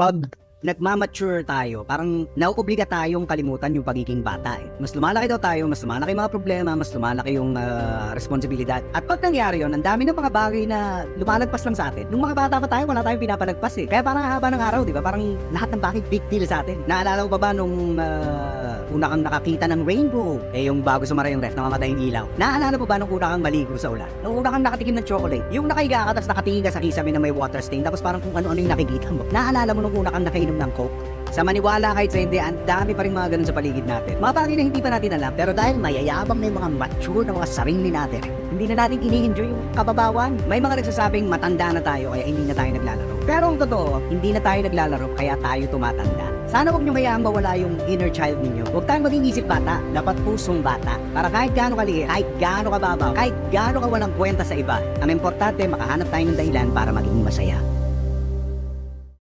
pag nagmamature tayo, parang nauobliga tayong kalimutan yung pagiging bata eh. Mas lumalaki daw tayo, mas lumalaki yung mga problema, mas lumalaki yung responsibilidad. At pag nangyari yun, ang dami ng mga bagay na lumalagpas lang sa atin. Nung mga bata pa tayo, wala tayong pinapalagpas eh. Kaya parang haba ng araw, di ba? Parang lahat ng bagay big deal sa atin. Naalala mo pa ba nung una kang nakakita ng rainbow? Eh yung bago sumara yung ref, namamatay yung ilaw. Naalala mo ba nung una kang maligo sa ulan? Nung una kang nakatikim ng chocolate? Yung nakahiga ka, tapos nakatingin ka sa kisame na may water stain, tapos parang kung ano-ano yung nakikita mo. Naalala mo nung una kang nakainom ng Coke? Sa maniwala kahit sa hindi, ang dami pa rin mga ganun sa paligid natin. Mga bagay na hindi pa natin alam, pero dahil mayayabang na yung mga mature na mga sarili natin, hindi na natin ini-enjoy yung kababawan. May mga nagsasabing matanda na tayo kaya hindi na tayo naglalaro. Pero ang totoo, hindi na tayo naglalaro kaya tayo tumatanda. Sana huwag nyo hayaan mawala yung inner child ninyo. Huwag tayong maging isip bata, dapat pusong bata. Para kahit gaano kaliit, kahit gaano kababaw, kahit gaano ka walang kwenta sa iba, ang importante makahanap tayo ng dahilan para maging masaya.